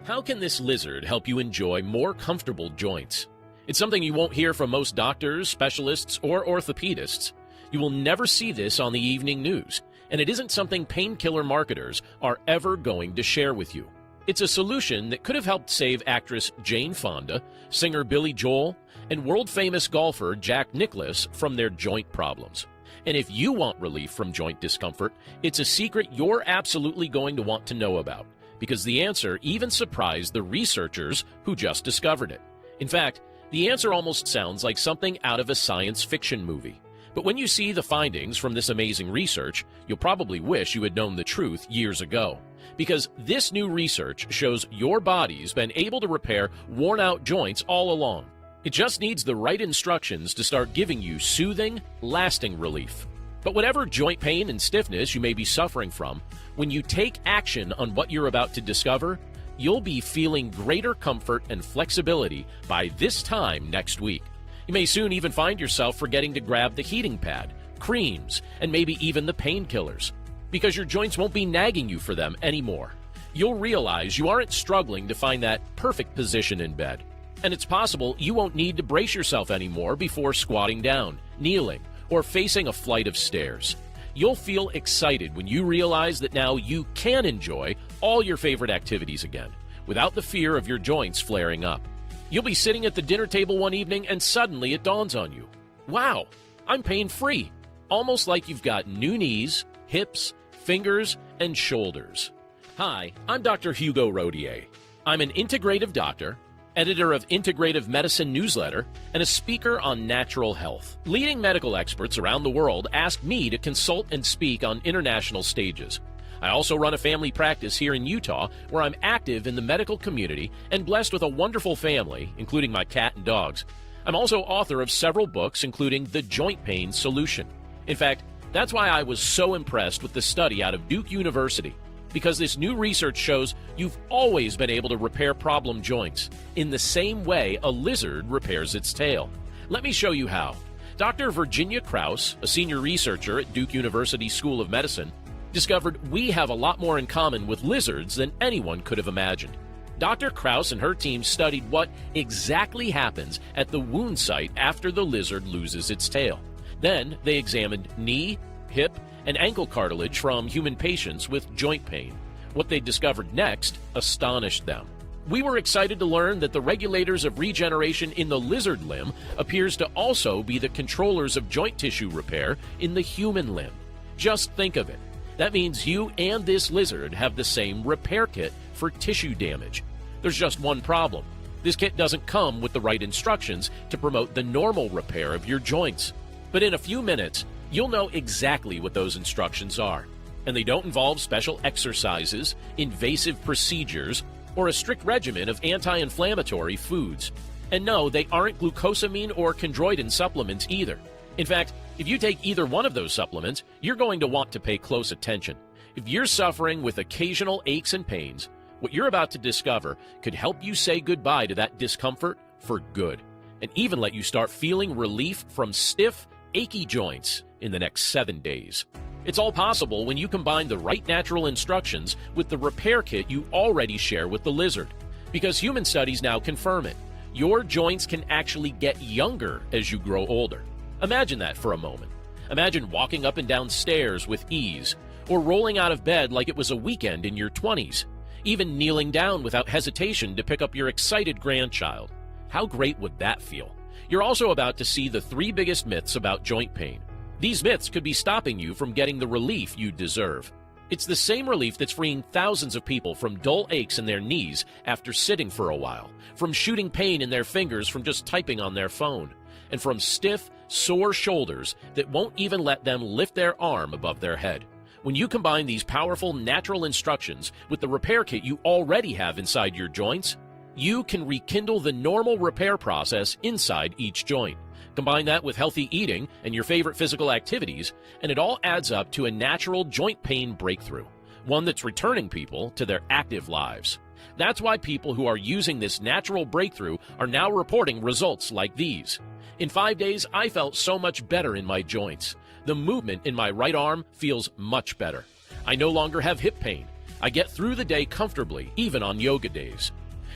How can this lizard help you enjoy more comfortable joints? It's something you won't hear from most doctors, specialists, or orthopedists. You will never see this on the evening news, and it isn't something painkiller marketers are ever going to share with you. It's a solution that could have helped save actress Jane Fonda, singer Billy Joel, and world-famous golfer Jack Nicklaus from their joint problems. And if you want relief from joint discomfort, it's a secret you're absolutely going to want to know about, because the answer even surprised the researchers who just discovered it. In fact, the answer almost sounds like something out of a science fiction movie. But when you see the findings from this amazing research, you'll probably wish you had known the truth years ago. Because this new research shows your body's been able to repair worn-out joints all along. It just needs the right instructions to start giving you soothing, lasting relief. But whatever joint pain and stiffness you may be suffering from, when you take action on what you're about to discover, you'll be feeling greater comfort and flexibility by this time next week. You may soon even find yourself forgetting to grab the heating pad, creams, and maybe even the painkillers, because your joints won't be nagging you for them anymore. You'll realize you aren't struggling to find that perfect position in bed. And it's possible you won't need to brace yourself anymore before squatting down, kneeling, or facing a flight of stairs. You'll feel excited when you realize that now you can enjoy all your favorite activities again, without the fear of your joints flaring up. You'll be sitting at the dinner table one evening and suddenly it dawns on you, wow, I'm pain-free. Almost like you've got new knees, hips, fingers, and shoulders. Hi, I'm Dr. Hugo Rodier. I'm an integrative doctor, editor of Integrative Medicine newsletter, and a speaker on natural health. Leading medical experts around the world ask me to consult and speak on international stages. I also run a family practice here in Utah where I'm active in the medical community and blessed with a wonderful family, including my cat and dogs. I'm also author of several books, including The Joint Pain Solution. In fact, that's why I was so impressed with the study out of Duke University, because this new research shows you've always been able to repair problem joints in the same way a lizard repairs its tail. Let me show you how. Dr. Virginia Krause, a senior researcher at Duke University School of Medicine, discovered we have a lot more in common with lizards than anyone could have imagined. Dr. Krause and her team studied what exactly happens at the wound site after the lizard loses its tail. Then they examined knee, hip, and ankle cartilage from human patients with joint pain. What they discovered next astonished them. We were excited to learn that the regulators of regeneration in the lizard limb appears to also be the controllers of joint tissue repair in the human limb. Just think of it. That means you and this lizard have the same repair kit for tissue damage. There's just one problem. This kit doesn't come with the right instructions to promote the normal repair of your joints. But in a few minutes, you'll know exactly what those instructions are. And they don't involve special exercises, invasive procedures, or a strict regimen of anti-inflammatory foods. And no, they aren't glucosamine or chondroitin supplements either. In fact, if you take either one of those supplements, you're going to want to pay close attention. If you're suffering with occasional aches and pains, what you're about to discover could help you say goodbye to that discomfort for good, and even let you start feeling relief from stiff, achy joints in the next 7 days. It's all possible when you combine the right natural instructions with the repair kit you already share with the lizard. Because human studies now confirm it. Your joints can actually get younger as you grow older. Imagine that for a moment. Imagine walking up and down stairs with ease, or rolling out of bed like it was a weekend in your 20s, even kneeling down without hesitation to pick up your excited grandchild. How great would that feel? You're also about to see the 3 biggest myths about joint pain. These myths could be stopping you from getting the relief you deserve. It's the same relief that's freeing thousands of people from dull aches in their knees after sitting for a while, from shooting pain in their fingers from just typing on their phone, and from stiff, sore shoulders that won't even let them lift their arm above their head. When you combine these powerful natural instructions with the repair kit you already have inside your joints, you can rekindle the normal repair process inside each joint. Combine that with healthy eating and your favorite physical activities, and it all adds up to a natural joint pain breakthrough, one that's returning people to their active lives. That's why people who are using this natural breakthrough are now reporting results like these. In 5 days, I felt so much better in my joints. The movement in my right arm feels much better. I no longer have hip pain. I get through the day comfortably, even on yoga days.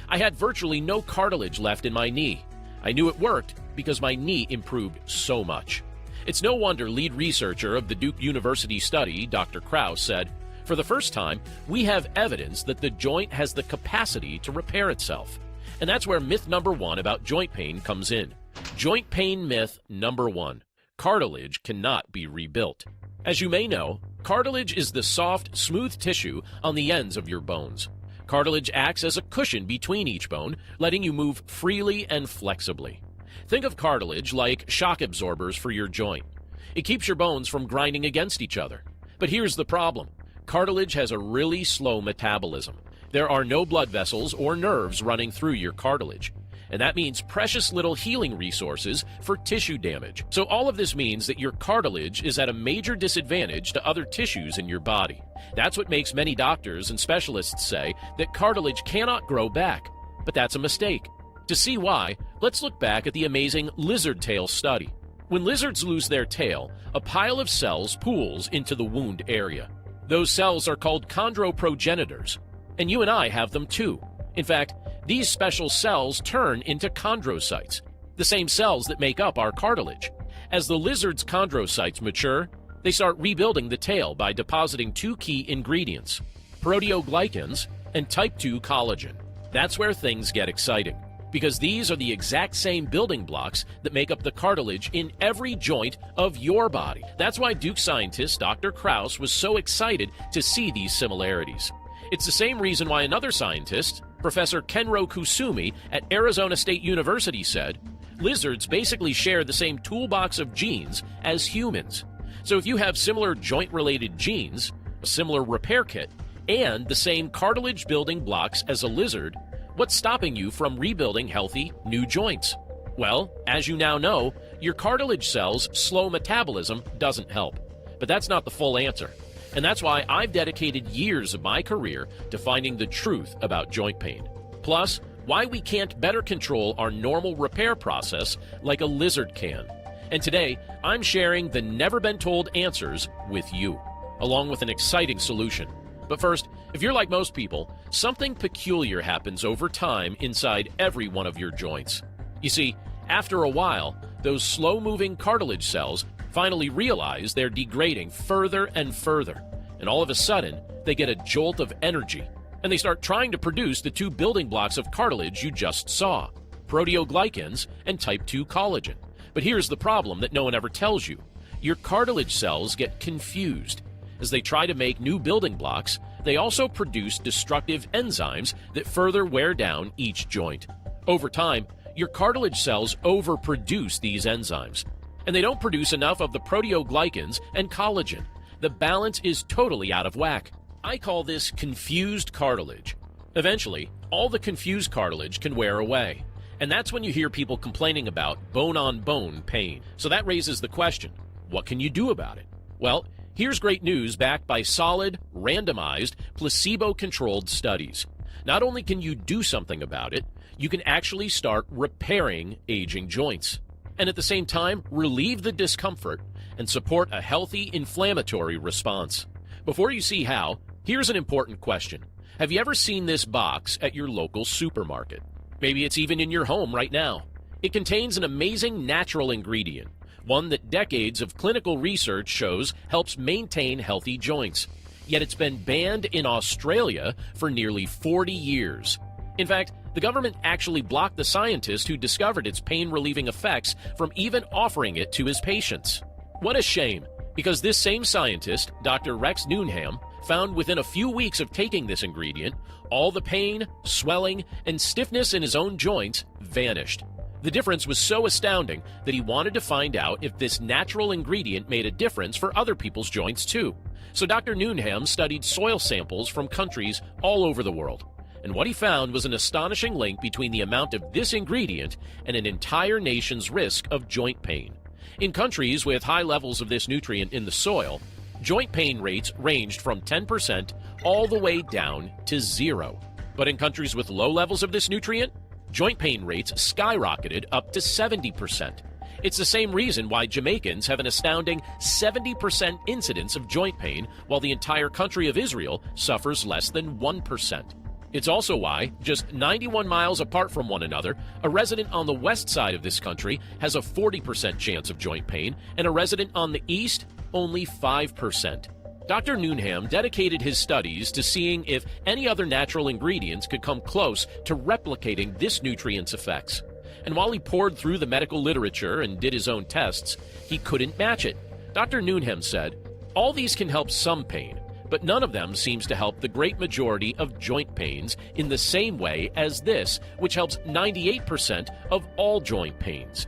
I had virtually no cartilage left in my knee. I knew it worked because my knee improved so much. It's no wonder lead researcher of the Duke University study, Dr. Krause, said, "For the first time, we have evidence that the joint has the capacity to repair itself." And that's where myth number one about joint pain comes in. Joint pain myth number one: cartilage cannot be rebuilt. As you may know, cartilage is the soft, smooth tissue on the ends of your bones. Cartilage acts as a cushion between each bone, letting you move freely and flexibly. Think of cartilage like shock absorbers for your joint. It keeps your bones from grinding against each other. But here's the problem. Cartilage has a really slow metabolism. There are no blood vessels or nerves running through your cartilage. And that means precious little healing resources for tissue damage. So all of this means that your cartilage is at a major disadvantage to other tissues in your body. That's what makes many doctors and specialists say that cartilage cannot grow back. But that's a mistake. To see why, let's look back at the amazing lizard tail study. When lizards lose their tail, a pile of cells pools into the wound area. Those cells are called chondroprogenitors, and you and I have them too. In fact, these special cells turn into chondrocytes, the same cells that make up our cartilage. As the lizard's chondrocytes mature, they start rebuilding the tail by depositing two key ingredients: proteoglycans and type 2 collagen. That's where things get exciting, because these are the exact same building blocks that make up the cartilage in every joint of your body. That's why Duke scientist Dr. Krause was so excited to see these similarities. It's the same reason why another scientist, Professor Kenro Kusumi at Arizona State University, said, lizards basically share the same toolbox of genes as humans. So if you have similar joint-related genes, a similar repair kit, and the same cartilage building blocks as a lizard, what's stopping you from rebuilding healthy, new joints? Well, as you now know, your cartilage cells' slow metabolism doesn't help. But that's not the full answer. And that's why I've dedicated years of my career to finding the truth about joint pain. Plus, why we can't better control our normal repair process like a lizard can. And today, I'm sharing the never-been-told answers with you, along with an exciting solution. But first, if you're like most people, something peculiar happens over time inside every one of your joints. You see, after a while, those slow-moving cartilage cells finally realize they're degrading further and further, and all of a sudden, they get a jolt of energy, and they start trying to produce the two building blocks of cartilage you just saw, proteoglycans and type 2 collagen. But here's the problem that no one ever tells you. Your cartilage cells get confused. As they try to make new building blocks, they also produce destructive enzymes that further wear down each joint. Over time, your cartilage cells overproduce these enzymes, and they don't produce enough of the proteoglycans and collagen. The balance is totally out of whack. I call this confused cartilage. Eventually, all the confused cartilage can wear away, and that's when you hear people complaining about bone-on-bone pain. So that raises the question, what can you do about it? Well, here's great news backed by solid, randomized, placebo-controlled studies. Not only can you do something about it, you can actually start repairing aging joints, and at the same time relieve the discomfort and support a healthy inflammatory response. Before you see how, here's an important question. Have you ever seen this box at your local supermarket? Maybe it's even in your home right now. It contains an amazing natural ingredient, one that decades of clinical research shows helps maintain healthy joints. Yet it's been banned in Australia for nearly 40 years. In fact, the government actually blocked the scientist who discovered its pain-relieving effects from even offering it to his patients. What a shame, because this same scientist, Dr. Rex Newnham, found within a few weeks of taking this ingredient, all the pain, swelling, and stiffness in his own joints vanished. The difference was so astounding that he wanted to find out if this natural ingredient made a difference for other people's joints too. So Dr. Newnham studied soil samples from countries all over the world. And what he found was an astonishing link between the amount of this ingredient and an entire nation's risk of joint pain. In countries with high levels of this nutrient in the soil, joint pain rates ranged from 10% all the way down to 0. But in countries with low levels of this nutrient, joint pain rates skyrocketed up to 70%. It's the same reason why Jamaicans have an astounding 70% incidence of joint pain, while the entire country of Israel suffers less than 1%. It's also why, just 91 miles apart from one another, a resident on the west side of this country has a 40% chance of joint pain, and a resident on the east, only 5%. Dr. Newnham dedicated his studies to seeing if any other natural ingredients could come close to replicating this nutrient's effects. And while he poured through the medical literature and did his own tests, he couldn't match it. Dr. Newnham said, "All these can help some pain, but none of them seems to help the great majority of joint pains in the same way as this, which helps 98% of all joint pains."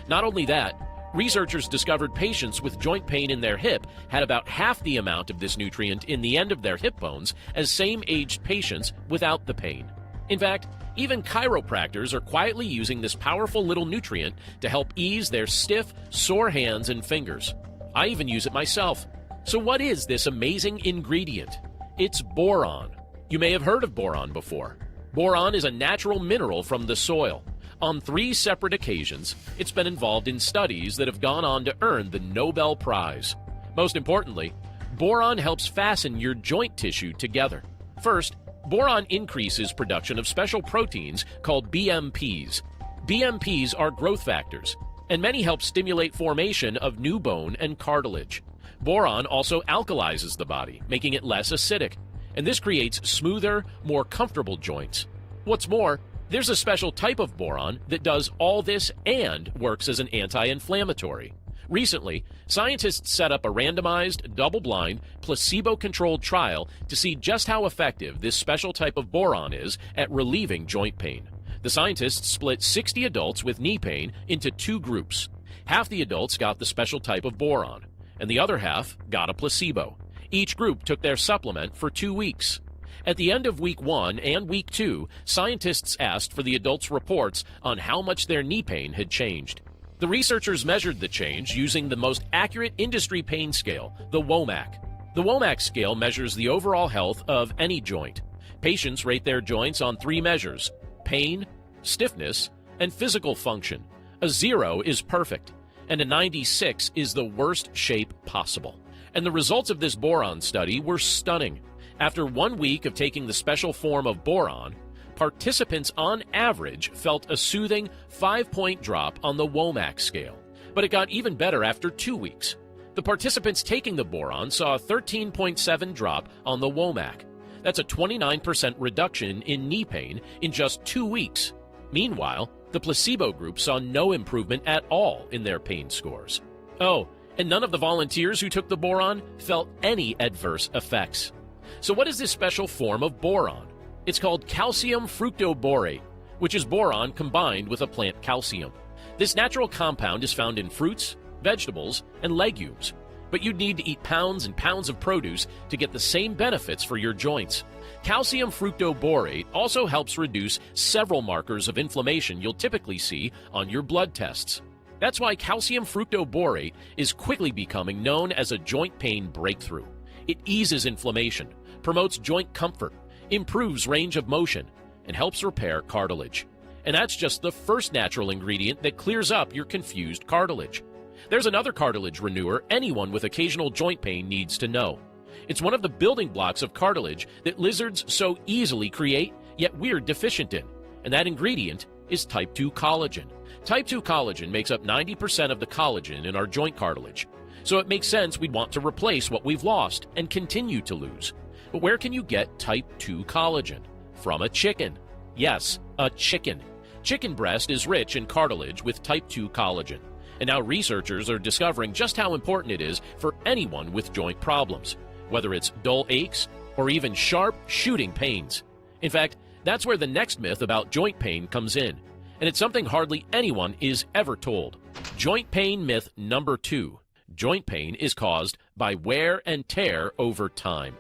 Not only that, researchers discovered patients with joint pain in their hip had about half the amount of this nutrient in the end of their hip bones as same-aged patients without the pain. In fact, even chiropractors are quietly using this powerful little nutrient to help ease their stiff, sore hands and fingers. I even use it myself. So what is this amazing ingredient? It's boron. You may have heard of boron before. Boron is a natural mineral from the soil. On 3 separate occasions, it's been involved in studies that have gone on to earn the Nobel Prize. Most importantly, boron helps fasten your joint tissue together. First, boron increases production of special proteins called BMPs. BMPs are growth factors, and many help stimulate formation of new bone and cartilage. Boron also alkalizes the body, making it less acidic, and this creates smoother, more comfortable joints. What's more, there's a special type of boron that does all this and works as an anti-inflammatory. Recently, scientists set up a randomized, double-blind, placebo-controlled trial to see just how effective this special type of boron is at relieving joint pain. The scientists split 60 adults with knee pain into 2 groups. Half the adults got the special type of boron, and the other half got a placebo. Each group took their supplement for 2 weeks. At the end of week 1 and week 2, scientists asked for the adults' reports on how much their knee pain had changed. The researchers measured the change using the most accurate industry pain scale, the WOMAC. The WOMAC scale measures the overall health of any joint. Patients rate their joints on 3 measures: pain, stiffness, and physical function. A 0 is perfect, and a 96 is the worst shape possible. And the results of this boron study were stunning. After 1 week of taking the special form of boron, participants on average felt a soothing 5-point drop on the WOMAC scale. But it got even better after 2 weeks. The participants taking the boron saw a 13.7 drop on the WOMAC. That's a 29% reduction in knee pain in just 2 weeks. Meanwhile, the placebo group saw no improvement at all in their pain scores. Oh, and none of the volunteers who took the boron felt any adverse effects. So what is this special form of boron? It's called calcium fructoborate, which is boron combined with a plant calcium. This natural compound is found in fruits, vegetables, and legumes, but you'd need to eat pounds and pounds of produce to get the same benefits for your joints. Calcium fructoborate also helps reduce several markers of inflammation you'll typically see on your blood tests. That's why calcium fructoborate is quickly becoming known as a joint pain breakthrough. It eases inflammation, promotes joint comfort, improves range of motion, and helps repair cartilage. And that's just the first natural ingredient that clears up your confused cartilage. There's another cartilage renewer anyone with occasional joint pain needs to know. It's one of the building blocks of cartilage that lizards so easily create, yet we're deficient in, and that ingredient is type 2 collagen. Type 2 collagen makes up 90% of the collagen in our joint cartilage, so it makes sense we'd want to replace what we've lost and continue to lose. But where can you get type 2 collagen? From a chicken. Yes, a chicken. Chicken breast is rich in cartilage with type 2 collagen, and now researchers are discovering just how important it is for anyone with joint problems, whether it's dull aches or even sharp, shooting pains. In fact, that's where the next myth about joint pain comes in, and it's something hardly anyone is ever told. Joint pain myth number 2. Joint pain is caused by wear and tear over time.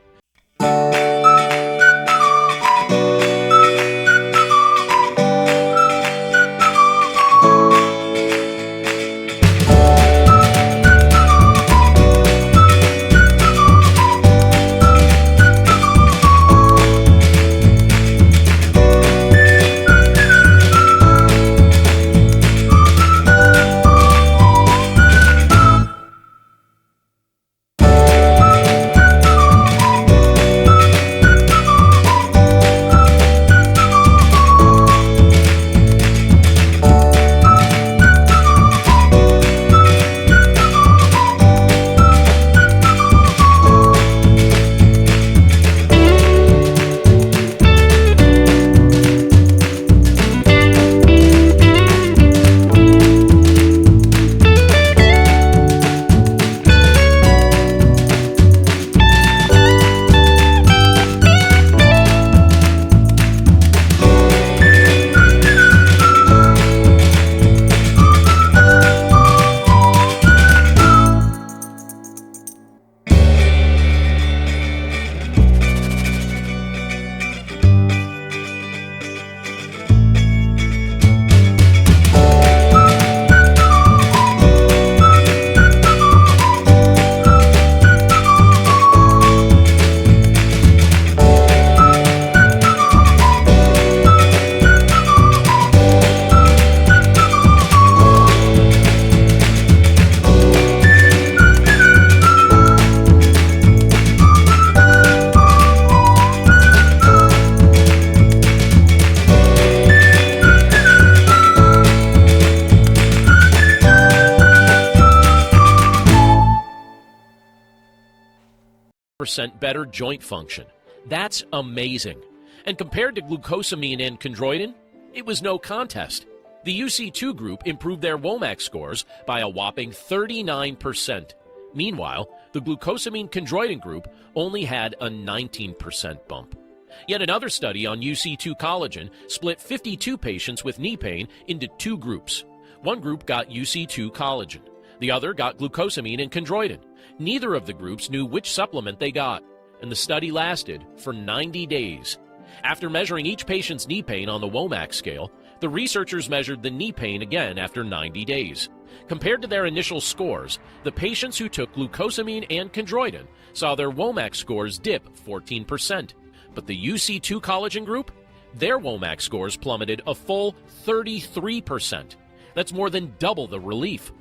30% better joint function. That's amazing. And compared to glucosamine and chondroitin, it was no contest. The UC2 group improved their WOMAC scores by a whopping 39%. Meanwhile, the glucosamine chondroitin group only had a 19% bump. Yet another study on UC2 collagen split 52 patients with knee pain into two groups. One group got UC2 collagen. The other got glucosamine and chondroitin. Neither of the groups knew which supplement they got, and the study lasted for 90 days. After measuring each patient's knee pain on the WOMAC scale, the researchers measured the knee pain again after 90 days. Compared to their initial scores, the patients who took glucosamine and chondroitin saw their WOMAC scores dip 14%. But the UC2 collagen group, their WOMAC scores plummeted a full 33%. That's more than double the relief.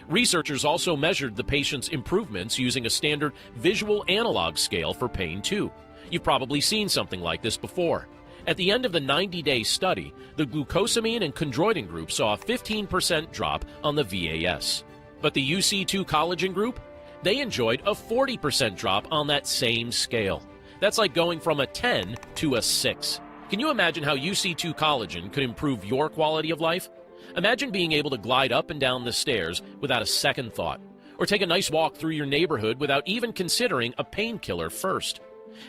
Researchers also measured the patient's improvements using a standard visual analog scale for pain too. You've probably seen something like this before. At the end of the 90-day study, the glucosamine and chondroitin group saw a 15% drop on the VAS. But the UC2 collagen group, they enjoyed a 40% drop on that same scale. That's like going from a 10 to a 6. Can you imagine how UC2 collagen could improve your quality of life? Imagine being able to glide up and down the stairs without a second thought, or take a nice walk through your neighborhood without even considering a painkiller first.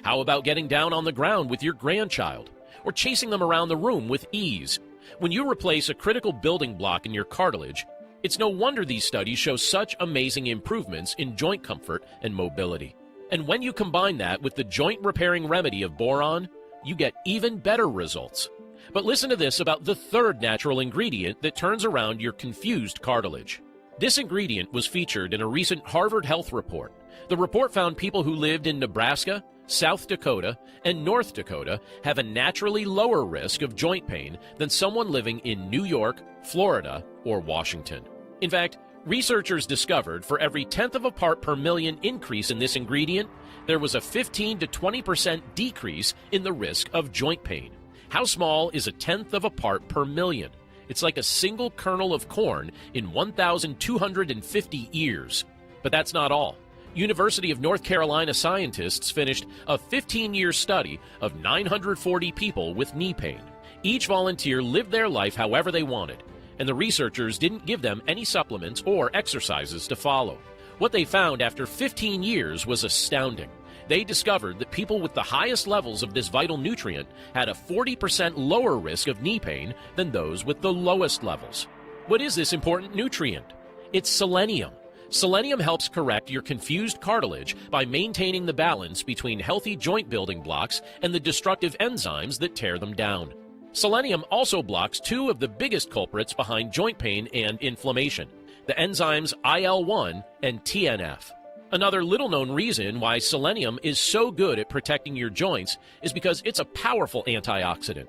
How about getting down on the ground with your grandchild, or chasing them around the room with ease? When you replace a critical building block in your cartilage, it's no wonder these studies show such amazing improvements in joint comfort and mobility. And when you combine that with the joint repairing remedy of boron, you get even better results. But listen to this about the third natural ingredient that turns around your confused cartilage. This ingredient was featured in a recent Harvard Health report. The report found people who lived in Nebraska, South Dakota, and North Dakota have a naturally lower risk of joint pain than someone living in New York, Florida, or Washington. In fact, researchers discovered for every tenth of a part per million increase in this ingredient, there was a 15 to 20% decrease in the risk of joint pain. How small is a tenth of a part per million? It's like a single kernel of corn in 1,250 ears. But that's not all. University of North Carolina scientists finished a 15-year study of 940 people with knee pain. Each volunteer lived their life however they wanted, and the researchers didn't give them any supplements or exercises to follow. What they found after 15 years was astounding. They discovered that people with the highest levels of this vital nutrient had a 40% lower risk of knee pain than those with the lowest levels. What is this important nutrient? It's selenium. Selenium helps correct your confused cartilage by maintaining the balance between healthy joint building blocks and the destructive enzymes that tear them down. Selenium also blocks two of the biggest culprits behind joint pain and inflammation, the enzymes IL-1 and TNF. Another little-known reason why selenium is so good at protecting your joints is because it's a powerful antioxidant.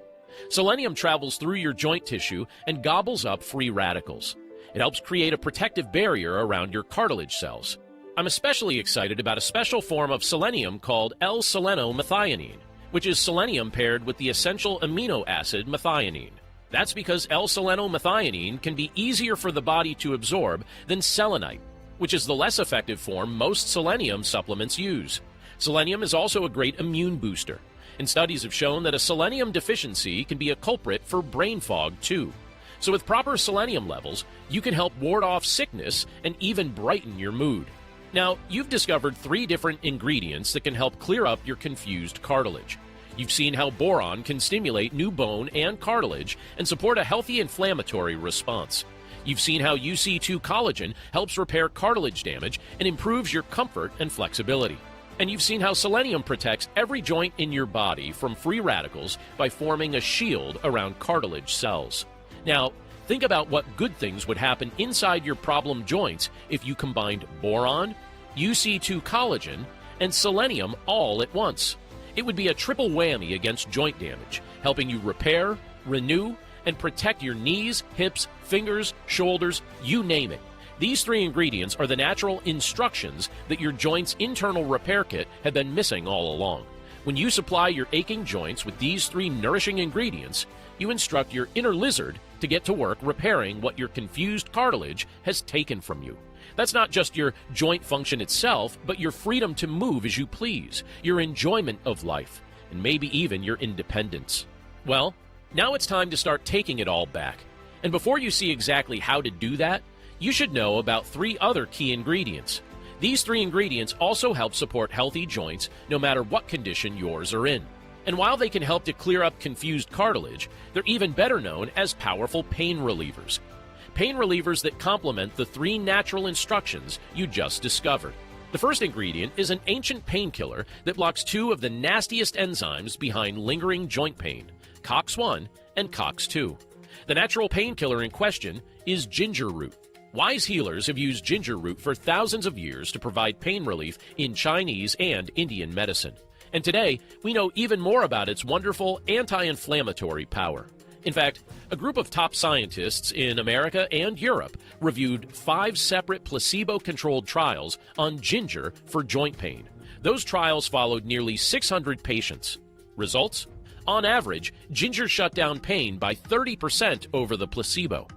Selenium travels through your joint tissue and gobbles up free radicals. It helps create a protective barrier around your cartilage cells. I'm especially excited about a special form of selenium called L-selenomethionine, which is selenium paired with the essential amino acid methionine. That's because L-selenomethionine can be easier for the body to absorb than selenite, which is the less effective form most selenium supplements use. Selenium is also a great immune booster, and studies have shown that a selenium deficiency can be a culprit for brain fog too. So with proper selenium levels, you can help ward off sickness and even brighten your mood. Now, you've discovered 3 different ingredients that can help clear up your confused cartilage. You've seen how boron can stimulate new bone and cartilage and support a healthy inflammatory response. You've seen how UC2 collagen helps repair cartilage damage and improves your comfort and flexibility. And you've seen how selenium protects every joint in your body from free radicals by forming a shield around cartilage cells. Now, think about what good things would happen inside your problem joints if you combined boron, UC2 collagen, and selenium all at once. It would be a triple whammy against joint damage, helping you repair, renew, and protect your knees, hips, fingers, shoulders, you name it. These 3 ingredients are the natural instructions that your joint's internal repair kit had been missing all along. When you supply your aching joints with these 3 nourishing ingredients, you instruct your inner lizard to get to work repairing what your confused cartilage has taken from you. That's not just your joint function itself, but your freedom to move as you please, your enjoyment of life, and maybe even your independence. Well, now it's time to start taking it all back. And before you see exactly how to do that, you should know about 3 other key ingredients. These 3 ingredients also help support healthy joints no matter what condition yours are in. And while they can help to clear up confused cartilage, they're even better known as powerful pain relievers. Pain relievers that complement the 3 natural instructions you just discovered. The first ingredient is an ancient painkiller that blocks 2 of the nastiest enzymes behind lingering joint pain, COX-1 and COX-2. The natural painkiller in question is ginger root. Wise healers have used ginger root for thousands of years to provide pain relief in Chinese and Indian medicine. And today, we know even more about its wonderful anti-inflammatory power. In fact, a group of top scientists in America and Europe reviewed 5 separate placebo-controlled trials on ginger for joint pain. Those trials followed nearly 600 patients. Results? On average, ginger shut down pain by 30% over the placebo.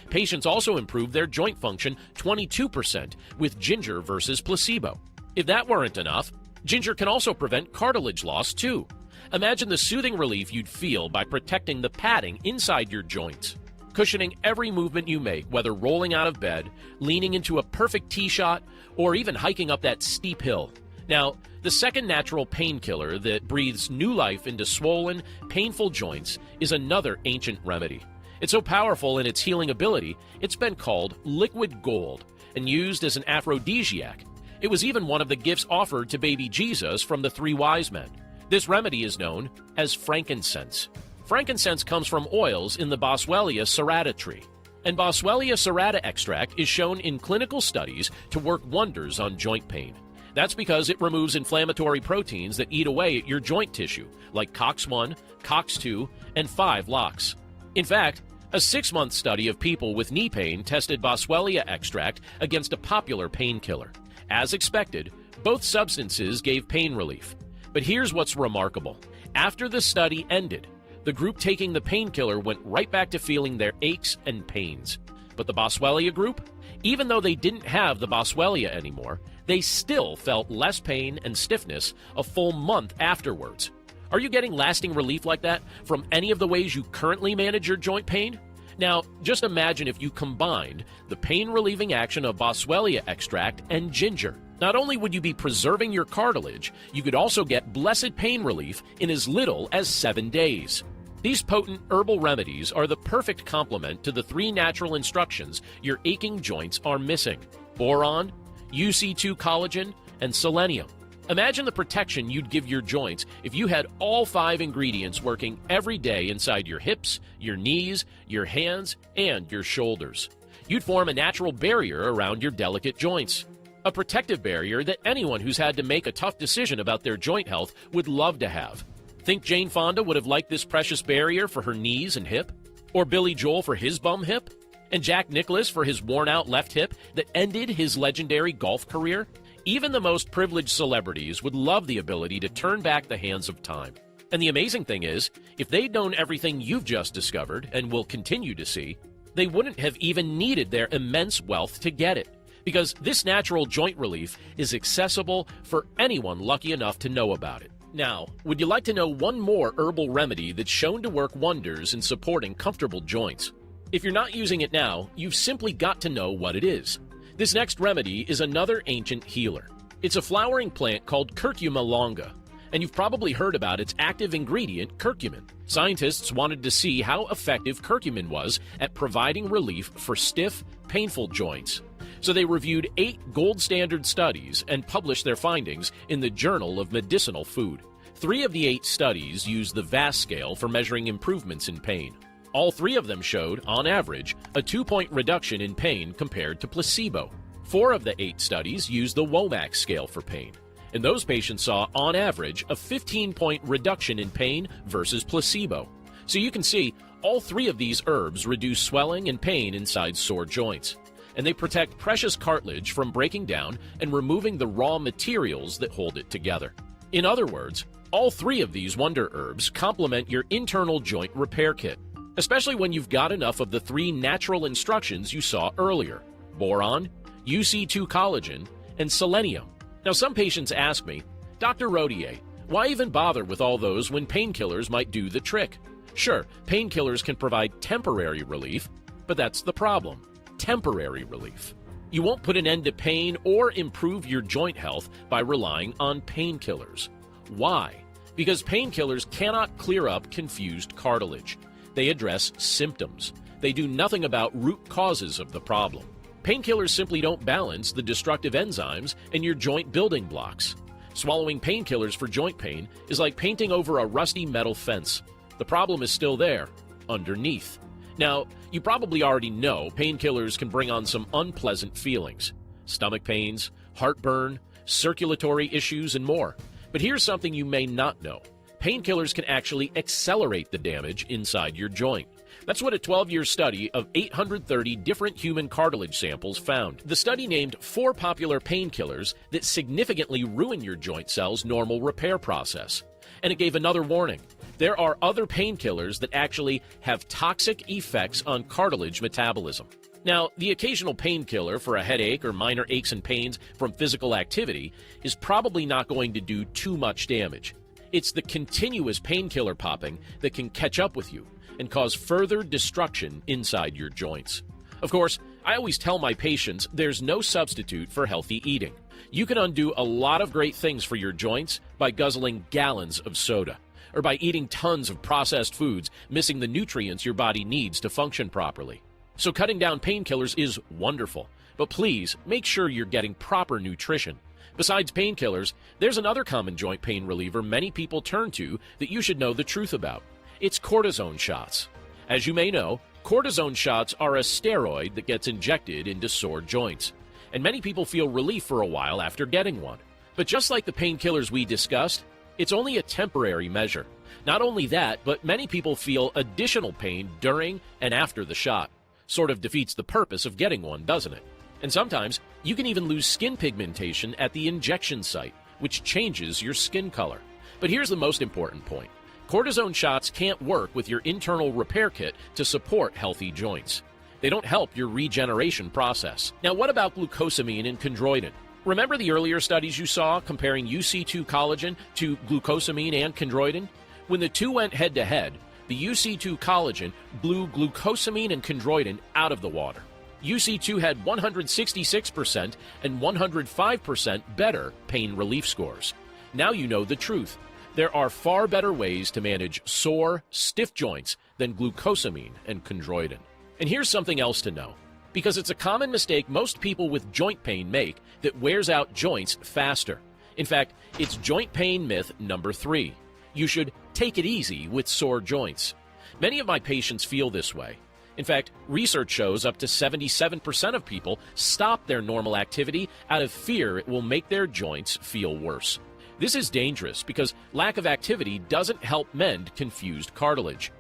Patients also improved their joint function 22% with ginger versus placebo. If that weren't enough, ginger can also prevent cartilage loss too. Imagine the soothing relief you'd feel by protecting the padding inside your joints, cushioning every movement you make, whether rolling out of bed, leaning into a perfect tee shot, or even hiking up that steep hill. Now, the second natural painkiller that breathes new life into swollen, painful joints is another ancient remedy. It's so powerful in its healing ability, it's been called liquid gold and used as an aphrodisiac. It was even one of the gifts offered to baby Jesus from the 3 wise men. This remedy is known as frankincense. Frankincense comes from oils in the Boswellia serrata tree. And Boswellia serrata extract is shown in clinical studies to work wonders on joint pain. That's because it removes inflammatory proteins that eat away at your joint tissue, like COX-1, COX-2, and 5-LOX. In fact, a 6-month study of people with knee pain tested Boswellia extract against a popular painkiller. As expected, both substances gave pain relief. But here's what's remarkable. After the study ended, the group taking the painkiller went right back to feeling their aches and pains. But the Boswellia group, even though they didn't have the Boswellia anymore, they still felt less pain and stiffness a full month afterwards. Are you getting lasting relief like that from any of the ways you currently manage your joint pain? Now, just imagine if you combined the pain-relieving action of Boswellia extract and ginger. Not only would you be preserving your cartilage, you could also get blessed pain relief in as little as 7 days. These potent herbal remedies are the perfect complement to the 3 natural instructions your aching joints are missing: boron, UC2 collagen, and selenium. Imagine the protection you'd give your joints if you had all 5 ingredients working every day inside your hips, your knees, your hands, and your shoulders. You'd form a natural barrier around your delicate joints. A protective barrier that anyone who's had to make a tough decision about their joint health would love to have. Think Jane Fonda would have liked this precious barrier for her knees and hip? Or Billy Joel for his bum hip? And Jack Nicklaus for his worn-out left hip that ended his legendary golf career? Even the most privileged celebrities would love the ability to turn back the hands of time. And the amazing thing is, if they'd known everything you've just discovered and will continue to see, they wouldn't have even needed their immense wealth to get it. Because this natural joint relief is accessible for anyone lucky enough to know about it. Now, would you like to know one more herbal remedy that's shown to work wonders in supporting comfortable joints? If you're not using it now, you've simply got to know what it is. This next remedy is another ancient healer. It's a flowering plant called Curcuma longa, and you've probably heard about its active ingredient, curcumin. Scientists wanted to see how effective curcumin was at providing relief for stiff, painful joints. So they reviewed 8 gold standard studies and published their findings in the Journal of Medicinal Food. 3 of the 8 studies used the VAS scale for measuring improvements in pain. All 3 of them showed, on average, a 2-point reduction in pain compared to placebo. 4 of the 8 studies used the Womack scale for pain, and those patients saw, on average, a 15-point reduction in pain versus placebo. So you can see, all 3 of these herbs reduce swelling and pain inside sore joints, and they protect precious cartilage from breaking down and removing the raw materials that hold it together. In other words, all 3 of these wonder herbs complement your internal joint repair kit, especially when you've got enough of the 3 natural instructions you saw earlier: boron, UC2 collagen, and selenium. Now, some patients ask me, Dr. Rodier, why even bother with all those when painkillers might do the trick? Sure, painkillers can provide temporary relief, but that's the problem. Temporary relief. You won't put an end to pain or improve your joint health by relying on painkillers. Why? Because painkillers cannot clear up confused cartilage. They address symptoms. They do nothing about root causes of the problem. Painkillers simply don't balance the destructive enzymes in your joint building blocks. Swallowing painkillers for joint pain is like painting over a rusty metal fence. The problem is still there, underneath. Now, you probably already know painkillers can bring on some unpleasant feelings. Stomach pains, heartburn, circulatory issues, and more. But here's something you may not know. Painkillers can actually accelerate the damage inside your joint. That's what a 12-year study of 830 different human cartilage samples found. The study named 4 popular painkillers that significantly ruin your joint cells' normal repair process. And it gave another warning. There are other painkillers that actually have toxic effects on cartilage metabolism. Now, the occasional painkiller for a headache or minor aches and pains from physical activity is probably not going to do too much damage. It's the continuous painkiller popping that can catch up with you and cause further destruction inside your joints. Of course, I always tell my patients there's no substitute for healthy eating. You can undo a lot of great things for your joints by guzzling gallons of soda, or by eating tons of processed foods, missing the nutrients your body needs to function properly. So cutting down painkillers is wonderful, but please make sure you're getting proper nutrition. Besides painkillers, there's another common joint pain reliever many people turn to that you should know the truth about. It's cortisone shots. As you may know, cortisone shots are a steroid that gets injected into sore joints, and many people feel relief for a while after getting one. But just like the painkillers we discussed, it's only a temporary measure. Not only that, but many people feel additional pain during and after the shot. Sort of defeats the purpose of getting one, doesn't it? And sometimes you can even lose skin pigmentation at the injection site, which changes your skin color. But here's the most important point. Cortisone shots can't work with your internal repair kit to support healthy joints. They don't help your regeneration process. Now, what about glucosamine and chondroitin? Remember the earlier studies you saw comparing UC2 collagen to glucosamine and chondroitin? When the two went head-to-head, the UC2 collagen blew glucosamine and chondroitin out of the water. UC2 had 166% and 105% better pain relief scores. Now you know the truth. There are far better ways to manage sore, stiff joints than glucosamine and chondroitin. And here's something else to know. Because it's a common mistake most people with joint pain make that wears out joints faster. In fact, it's joint pain myth number 3. You should take it easy with sore joints. Many of my patients feel this way. In fact, research shows up to 77% of people stop their normal activity out of fear it will make their joints feel worse. This is dangerous because lack of activity doesn't help mend confused cartilage.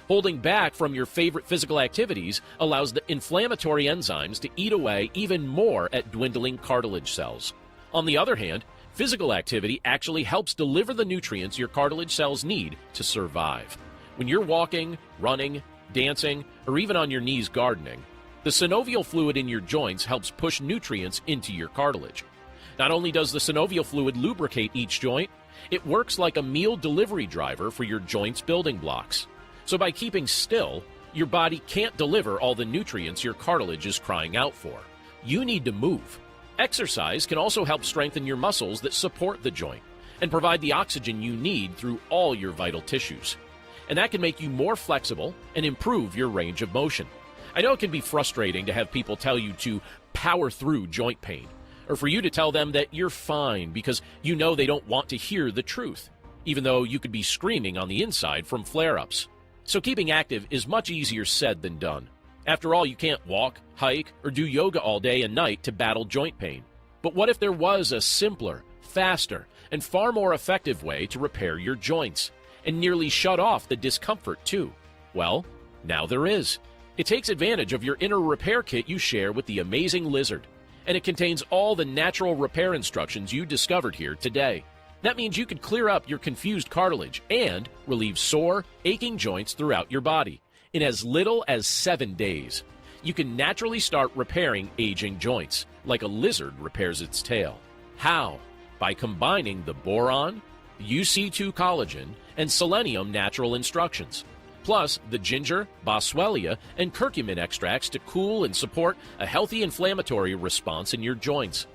Holding back from your favorite physical activities allows the inflammatory enzymes to eat away even more at dwindling cartilage cells. On the other hand, physical activity actually helps deliver the nutrients your cartilage cells need to survive. When you're walking, running, dancing, or even on your knees gardening, the synovial fluid in your joints helps push nutrients into your cartilage. Not only does the synovial fluid lubricate each joint, it works like a meal delivery driver for your joints' building blocks. So by keeping still, your body can't deliver all the nutrients your cartilage is crying out for. You need to move. Exercise can also help strengthen your muscles that support the joint and provide the oxygen you need through all your vital tissues. And that can make you more flexible and improve your range of motion. I know it can be frustrating to have people tell you to power through joint pain, or for you to tell them that you're fine because you know they don't want to hear the truth, even though you could be screaming on the inside from flare-ups. So keeping active is much easier said than done. After all, you can't walk, hike, or do yoga all day and night to battle joint pain. But what if there was a simpler, faster, and far more effective way to repair your joints and nearly shut off the discomfort too? Well, now there is. It takes advantage of your inner repair kit you share with the amazing Lizard, and it contains all the natural repair instructions you discovered here today. That means you could clear up your confused cartilage and relieve sore, aching joints throughout your body in as little as 7 days. You can naturally start repairing aging joints like a lizard repairs its tail. How? By combining the boron, UC2 collagen, and selenium natural instructions, plus the ginger, boswellia, and curcumin extracts to cool and support a healthy inflammatory response in your joints.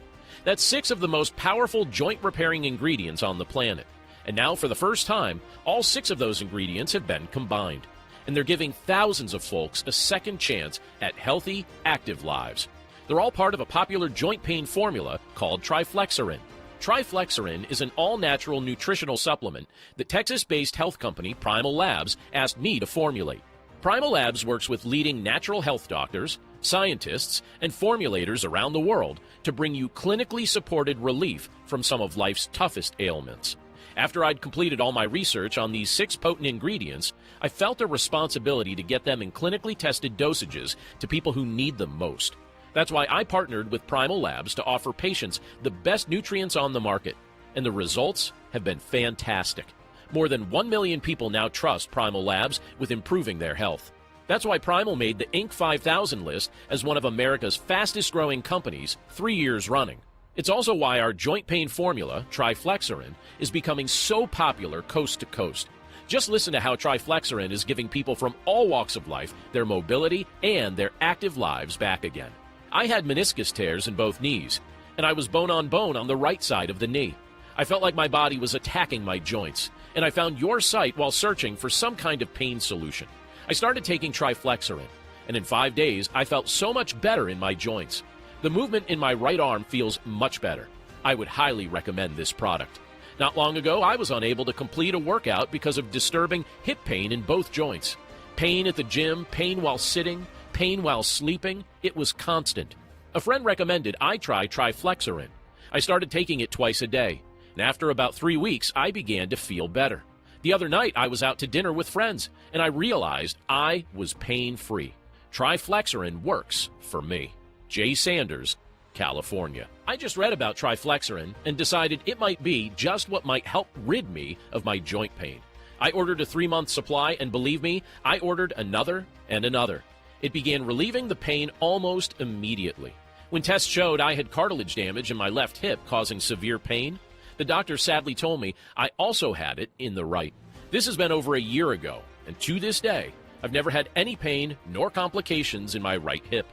That's 6 of the most powerful joint-repairing ingredients on the planet. And now, for the first time, all 6 of those ingredients have been combined. And they're giving thousands of folks a second chance at healthy, active lives. They're all part of a popular joint pain formula called Triflexarin. Triflexarin is an all-natural nutritional supplement that Texas-based health company Primal Labs asked me to formulate. Primal Labs works with leading natural health doctors, scientists, and formulators around the world to bring you clinically supported relief from some of life's toughest ailments. After I'd completed all my research on these 6 potent ingredients, I felt a responsibility to get them in clinically tested dosages to people who need them most. That's why I partnered with Primal Labs to offer patients the best nutrients on the market, and the results have been fantastic. More than 1 million people now trust Primal Labs with improving their health. That's why Primal made the Inc. 5000 list as one of America's fastest-growing companies 3 years running. It's also why our joint pain formula, Triflexarin, is becoming so popular coast to coast. Just listen to how Triflexarin is giving people from all walks of life their mobility and their active lives back again. I had meniscus tears in both knees, and I was bone on the right side of the knee. I felt like my body was attacking my joints, and I found your site while searching for some kind of pain solution. I started taking Triflexarin, and in 5 days, I felt so much better in my joints. The movement in my right arm feels much better. I would highly recommend this product. Not long ago, I was unable to complete a workout because of disturbing hip pain in both joints. Pain at the gym, pain while sitting, pain while sleeping, it was constant. A friend recommended I try Triflexarin. I started taking it twice a day, and after about 3 weeks, I began to feel better. The other night, I was out to dinner with friends, and I realized I was pain-free. Triflexarin works for me. Jay Sanders, California. I just read about Triflexarin and decided it might be just what might help rid me of my joint pain. I ordered a 3-month supply, and believe me, I ordered another and another. It began relieving the pain almost immediately. When tests showed I had cartilage damage in my left hip causing severe pain, the doctor sadly told me I also had it in the right. This has been over a year ago, and to this day, I've never had any pain nor complications in my right hip.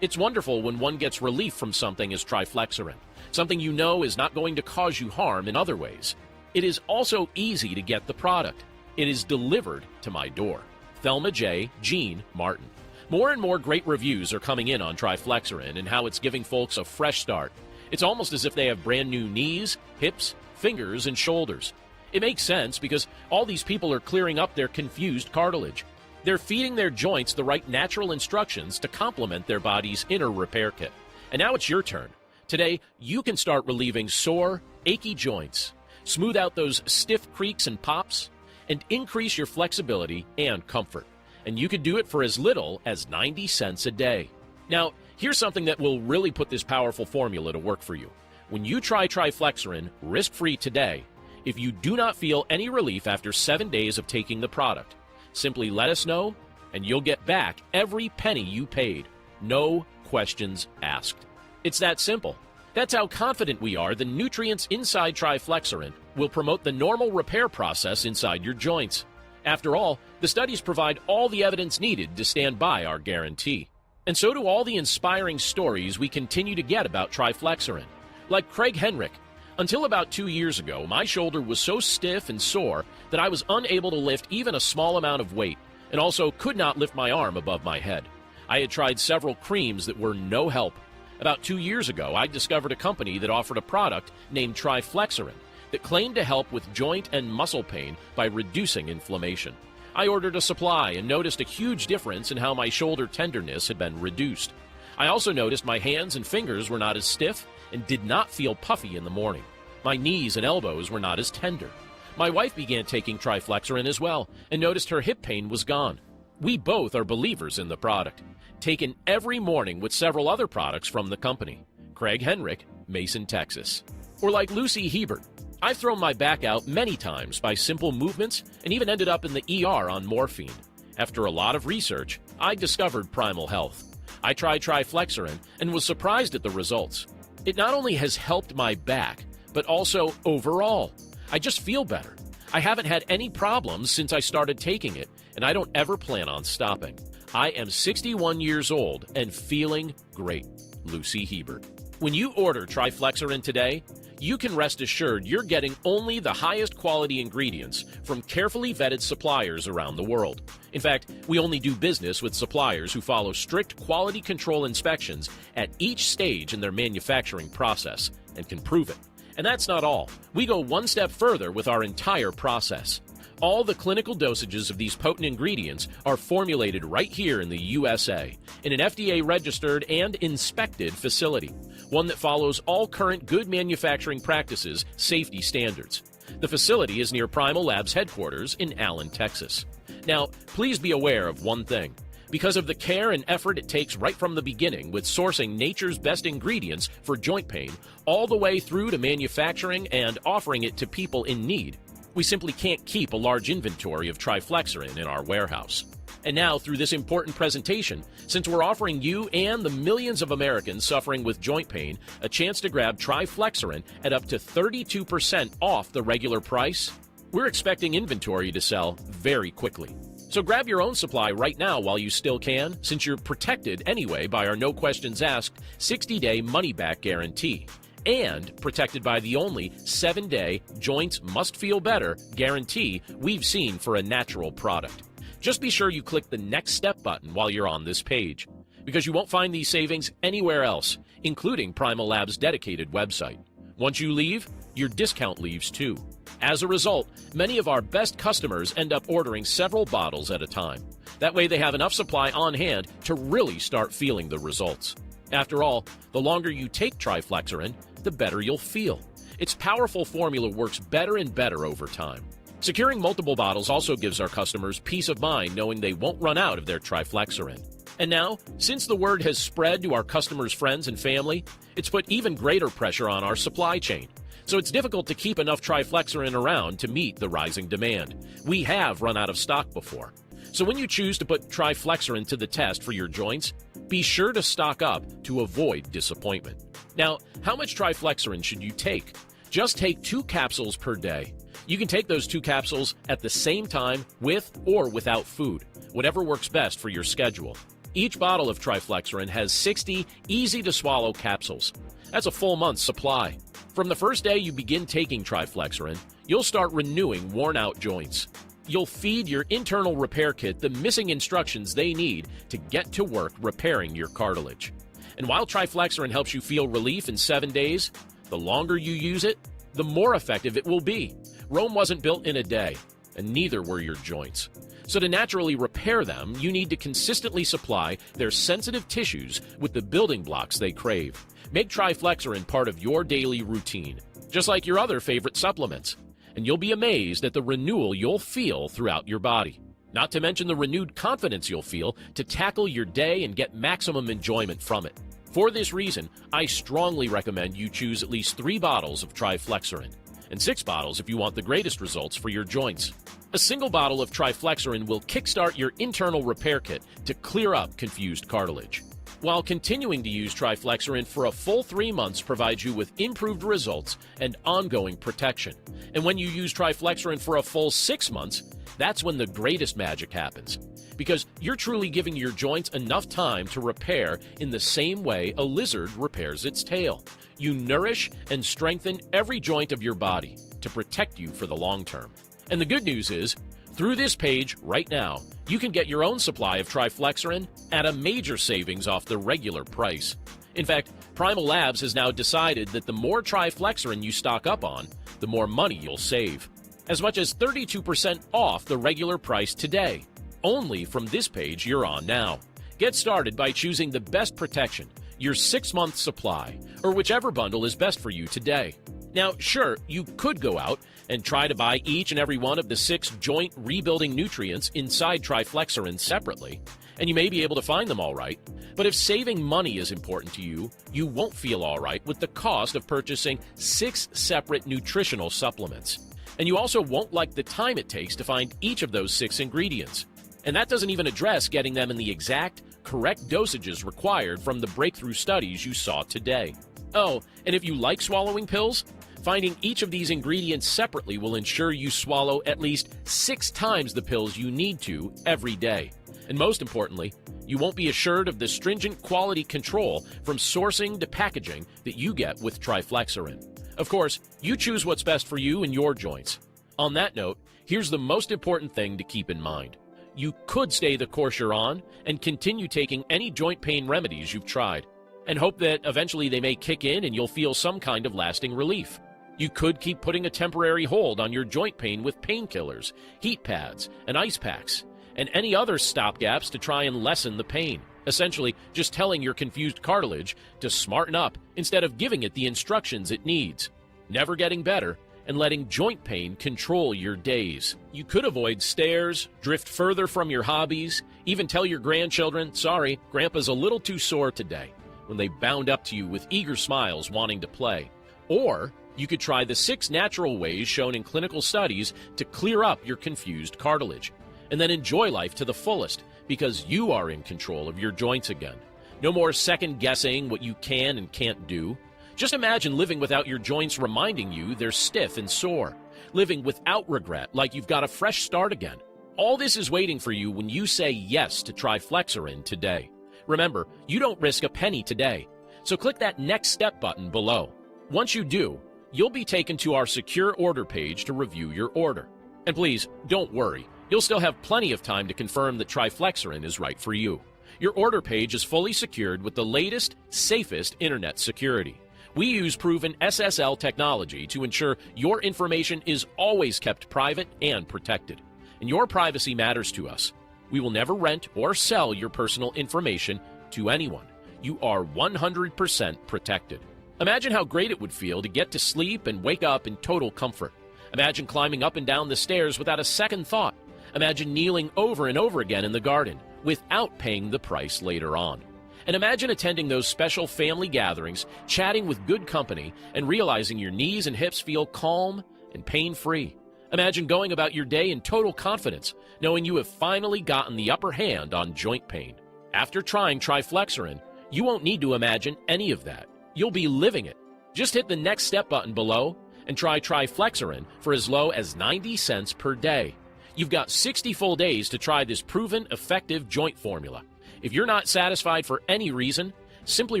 It's wonderful when one gets relief from something as Triflexarin, something you know is not going to cause you harm in other ways. It is also easy to get the product. It is delivered to my door. Thelma J. Jean Martin. More and more great reviews are coming in on Triflexarin and how it's giving folks a fresh start. It's almost as if they have brand new knees, hips, fingers, and shoulders. It makes sense because all these people are clearing up their confused cartilage. They're feeding their joints the right natural instructions to complement their body's inner repair kit. And now it's your turn. Today, you can start relieving sore, achy joints, smooth out those stiff creaks and pops, and increase your flexibility and comfort. And you could do it for as little as 90 cents a day. Now, here's something that will really put this powerful formula to work for you. When you try Triflexarin risk-free today, if you do not feel any relief after 7 days of taking the product, simply let us know, and you'll get back every penny you paid. No questions asked. It's that simple. That's how confident we are the nutrients inside Triflexarin will promote the normal repair process inside your joints. After all, the studies provide all the evidence needed to stand by our guarantee. And so do all the inspiring stories we continue to get about Triflexarin. Like Craig Henrik. Until about 2 years ago, my shoulder was so stiff and sore that I was unable to lift even a small amount of weight, and also could not lift my arm above my head. I had tried several creams that were no help. About 2 years ago, I discovered a company that offered a product named Triflexarin that claimed to help with joint and muscle pain by reducing inflammation. I ordered a supply and noticed a huge difference in how my shoulder tenderness had been reduced. I also noticed my hands and fingers were not as stiff and did not feel puffy in the morning. My knees and elbows were not as tender. My wife began taking Triflexarin as well and noticed her hip pain was gone. We both are believers in the product, taken every morning with several other products from the company. Craig Henrik, Mason, Texas. Or like Lucy Hebert. I've thrown my back out many times by simple movements and even ended up in the ER on morphine. After a lot of research, I discovered Primal Health. I tried Triflexarin and was surprised at the results. It not only has helped my back, but also overall. I just feel better. I haven't had any problems since I started taking it, and I don't ever plan on stopping. I am 61 years old and feeling great. Lucy Hebert. When you order Triflexarin today, you can rest assured you're getting only the highest quality ingredients from carefully vetted suppliers around the world. In fact, we only do business with suppliers who follow strict quality control inspections at each stage in their manufacturing process and can prove it. And that's not all. We go one step further with our entire process. All the clinical dosages of these potent ingredients are formulated right here in the USA in an FDA-registered and inspected facility, one that follows all current good manufacturing practices safety standards. The facility is near Primal Labs headquarters in Allen, Texas. Now, please be aware of one thing. Because of the care and effort it takes right from the beginning with sourcing nature's best ingredients for joint pain, all the way through to manufacturing and offering it to people in need, we simply can't keep a large inventory of Triflexarin in our warehouse. And now, through this important presentation, since we're offering you and the millions of Americans suffering with joint pain a chance to grab Triflexarin at up to 32% off the regular price, we're expecting inventory to sell very quickly. So grab your own supply right now while you still can, since you're protected anyway by our no questions asked 60-day money-back guarantee, and protected by the only 7-day joints must feel better guarantee we've seen for a natural product. Just be sure you click the next step button while you're on this page, because you won't find these savings anywhere else, including Primal Labs' dedicated website. Once you leave, your discount leaves too. As a result, many of our best customers end up ordering several bottles at a time. That way they have enough supply on hand to really start feeling the results. After all, the longer you take Triflexarin, the better you'll feel. Its powerful formula works better and better over time. Securing multiple bottles also gives our customers peace of mind knowing they won't run out of their Triflexarin. And now, since the word has spread to our customers' friends and family, it's put even greater pressure on our supply chain. So it's difficult to keep enough Triflexarin around to meet the rising demand. We have run out of stock before. So when you choose to put Triflexarin to the test for your joints, be sure to stock up to avoid disappointment. Now, how much Triflexarin should you take? Just take 2 capsules per day. You can take those 2 capsules at the same time with or without food, whatever works best for your schedule. Each bottle of Triflexarin has 60 easy-to-swallow capsules. That's a full month's supply. From the first day you begin taking Triflexarin, you'll start renewing worn-out joints. You'll feed your internal repair kit the missing instructions they need to get to work repairing your cartilage. And while Triflexarin helps you feel relief in 7 days, the longer you use it, the more effective it will be. Rome wasn't built in a day, and neither were your joints. So to naturally repair them, you need to consistently supply their sensitive tissues with the building blocks they crave. Make Triflexarin part of your daily routine, just like your other favorite supplements, and you'll be amazed at the renewal you'll feel throughout your body. Not to mention the renewed confidence you'll feel to tackle your day and get maximum enjoyment from it. For this reason, I strongly recommend you choose at least 3 bottles of Triflexarin, and 6 bottles if you want the greatest results for your joints. A single bottle of Triflexarin will kickstart your internal repair kit to clear up confused cartilage, while continuing to use Triflexarin for a full 3 months provides you with improved results and ongoing protection. And when you use Triflexarin for a full 6 months, that's when the greatest magic happens, because you're truly giving your joints enough time to repair in the same way a lizard repairs its tail. You nourish and strengthen every joint of your body to protect you for the long term. And the good news is, through this page right now, you can get your own supply of Triflexarin at a major savings off the regular price. In fact, Primal Labs has now decided that the more Triflexarin you stock up on, the more money you'll save. As much as 32% off the regular price today, only from this page you're on now. Get started by choosing the best protection, your 6-month supply, or whichever bundle is best for you today. Now, sure, you could go out and try to buy each and every one of the 6 joint rebuilding nutrients inside Triflexarin separately, and you may be able to find them all right. But if saving money is important to you, you won't feel all right with the cost of purchasing 6 separate nutritional supplements. And you also won't like the time it takes to find each of those 6 ingredients. And that doesn't even address getting them in the exact, correct dosages required from the breakthrough studies you saw today. Oh, and if you like swallowing pills, finding each of these ingredients separately will ensure you swallow at least 6 times the pills you need to every day. And most importantly, you won't be assured of the stringent quality control from sourcing to packaging that you get with Triflexarin. Of course, you choose what's best for you and your joints. On that note, here's the most important thing to keep in mind. You could stay the course you're on and continue taking any joint pain remedies you've tried, and hope that eventually they may kick in and you'll feel some kind of lasting relief. You could keep putting a temporary hold on your joint pain with painkillers, heat pads, and ice packs, and any other stopgaps to try and lessen the pain, essentially just telling your confused cartilage to smarten up instead of giving it the instructions it needs, never getting better, and letting joint pain control your days. You could avoid stairs, drift further from your hobbies, even tell your grandchildren, sorry, Grandpa's a little too sore today, when they bound up to you with eager smiles wanting to play. Or you could try the 6 natural ways shown in clinical studies to clear up your confused cartilage, and then enjoy life to the fullest because you are in control of your joints again. No more second-guessing what you can and can't do. Just imagine living without your joints reminding you they're stiff and sore. Living without regret, like you've got a fresh start again. All this is waiting for you when you say yes to Triflexarin today. Remember, you don't risk a penny today. So click that Next Step button below. Once you do, you'll be taken to our secure order page to review your order. And please, don't worry. You'll still have plenty of time to confirm that Triflexarin is right for you. Your order page is fully secured with the latest, safest internet security. We use proven SSL technology to ensure your information is always kept private and protected. And your privacy matters to us. We will never rent or sell your personal information to anyone. You are 100% protected. Imagine how great it would feel to get to sleep and wake up in total comfort. Imagine climbing up and down the stairs without a second thought. Imagine kneeling over and over again in the garden without paying the price later on. And imagine attending those special family gatherings, chatting with good company, and realizing your knees and hips feel calm and pain-free. Imagine going about your day in total confidence, knowing you have finally gotten the upper hand on joint pain. After trying Triflexarin, you won't need to imagine any of that. You'll be living it. Just hit the Next Step button below and try Triflexarin for as low as 90 cents per day. You've got 60 full days to try this proven, effective joint formula. If you're not satisfied for any reason, simply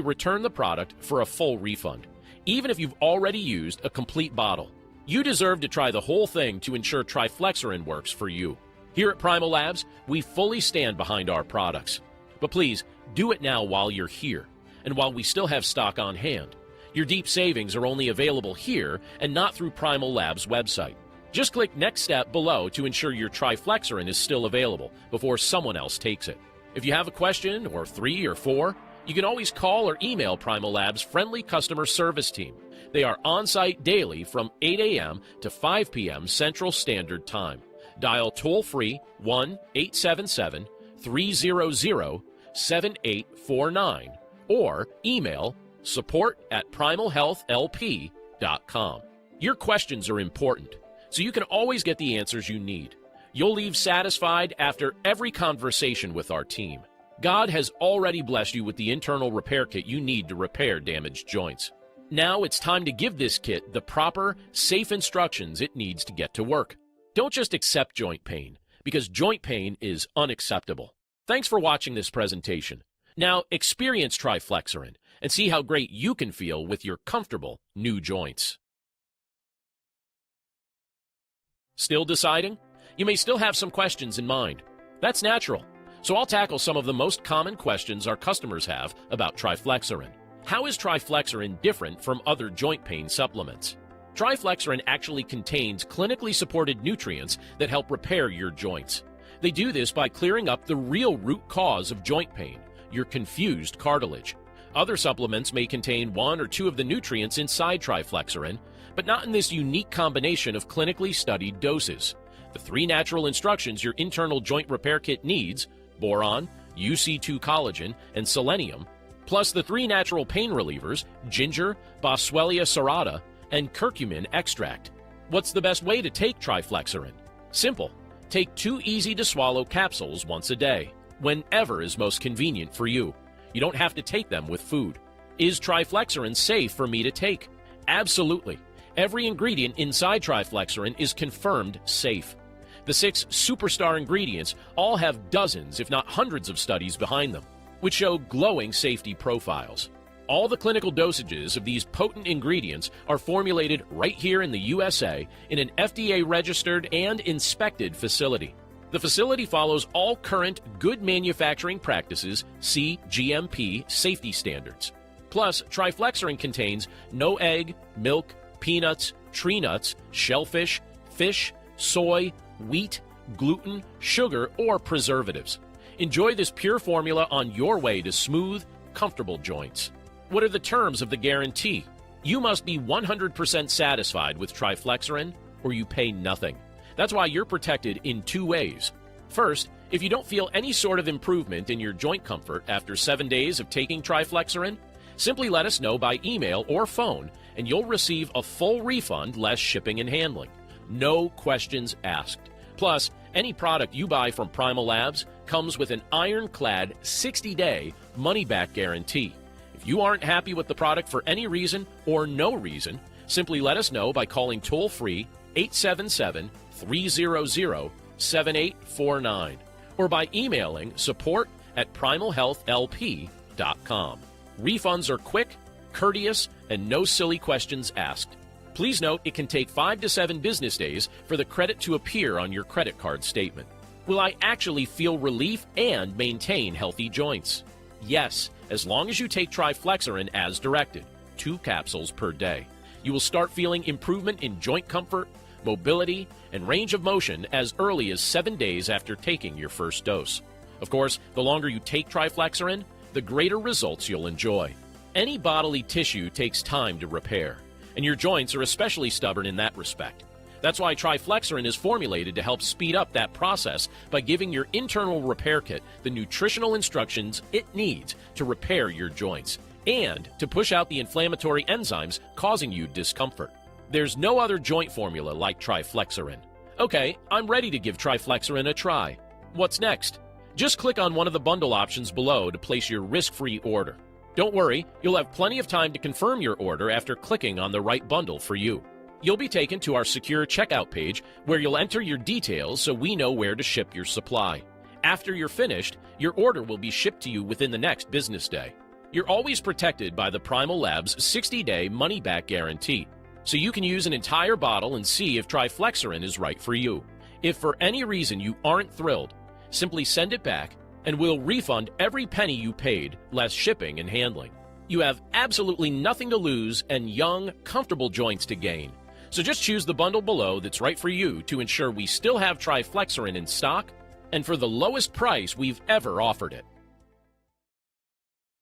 return the product for a full refund, even if you've already used a complete bottle. You deserve to try the whole thing to ensure Triflexarin works for you. Here at Primal Labs, we fully stand behind our products. But please, do it now while you're here, and while we still have stock on hand. Your deep savings are only available here and not through Primal Labs' website. Just click Next Step below to ensure your Triflexarin is still available before someone else takes it. If you have a question, or 3 or 4, you can always call or email Primal Labs' friendly customer service team. They are on-site daily from 8 a.m. to 5 p.m. Central Standard Time. Dial toll-free 1-877-300-7849 or email support@primalhealthlp.com. Your questions are important, so you can always get the answers you need. You'll leave satisfied after every conversation with our team. God has already blessed you with the internal repair kit you need to repair damaged joints. Now it's time to give this kit the proper, safe instructions it needs to get to work. Don't just accept joint pain, because joint pain is unacceptable. Thanks for watching this presentation. Now experience Triflexarin and see how great you can feel with your comfortable new joints. Still deciding? You may still have some questions in mind. That's natural. So I'll tackle some of the most common questions our customers have about Triflexarin. How is Triflexarin different from other joint pain supplements? Triflexarin actually contains clinically supported nutrients that help repair your joints. They do this by clearing up the real root cause of joint pain, your confused cartilage. Other supplements may contain 1 or 2 of the nutrients inside Triflexarin, but not in this unique combination of clinically studied doses. The 3 natural instructions your internal joint repair kit needs, boron, UC2 collagen, and selenium, plus the 3 natural pain relievers, ginger, Boswellia serrata, and curcumin extract. What's the best way to take Triflexarin? Simple. Take 2 easy-to-swallow capsules once a day, whenever is most convenient for you. You don't have to take them with food. Is Triflexarin safe for me to take? Absolutely. Every ingredient inside Triflexarin is confirmed safe. The 6 superstar ingredients all have dozens, if not hundreds of studies behind them, which show glowing safety profiles. All the clinical dosages of these potent ingredients are formulated right here in the USA in an FDA-registered and inspected facility. The facility follows all current good manufacturing practices, CGMP safety standards. Plus, Triflexarin contains no egg, milk, peanuts, tree nuts, shellfish, fish, soy, wheat, gluten, sugar, or preservatives. Enjoy this pure formula on your way to smooth, comfortable joints. What are the terms of the guarantee? You must be 100% satisfied with Triflexarin, or you pay nothing. That's why you're protected in 2 ways. First, if you don't feel any sort of improvement in your joint comfort after 7 days of taking Triflexarin, simply let us know by email or phone, and you'll receive a full refund less shipping and handling. No questions asked. Plus, any product you buy from Primal Labs comes with an ironclad 60-day money-back guarantee. If you aren't happy with the product for any reason or no reason, simply let us know by calling toll-free 877-300-7849 or by emailing support@primalhealthlp.com. Refunds are quick, courteous, and no silly questions asked. Please note it can take 5 to 7 business days for the credit to appear on your credit card statement. Will I actually feel relief and maintain healthy joints? Yes, as long as you take Triflexarin as directed, 2 capsules per day. You will start feeling improvement in joint comfort, mobility, and range of motion as early as 7 days after taking your first dose. Of course, the longer you take Triflexarin, the greater results you'll enjoy. Any bodily tissue takes time to repair, and your joints are especially stubborn in that respect. That's why Triflexarin is formulated to help speed up that process by giving your internal repair kit the nutritional instructions it needs to repair your joints and to push out the inflammatory enzymes causing you discomfort. There's no other joint formula like Triflexarin. Okay, I'm ready to give Triflexarin a try. What's next? Just click on one of the bundle options below to place your risk-free order. Don't worry, you'll have plenty of time to confirm your order after clicking on the right bundle for you. You'll be taken to our secure checkout page where you'll enter your details so we know where to ship your supply. After you're finished, your order will be shipped to you within the next business day. You're always protected by the Primal Labs 60-day money-back guarantee, so you can use an entire bottle and see if Triflexarin is right for you. If for any reason you aren't thrilled, simply send it back and we'll refund every penny you paid, less shipping and handling. You have absolutely nothing to lose and young, comfortable joints to gain. So just choose the bundle below that's right for you to ensure we still have Triflexarin in stock and for the lowest price we've ever offered it.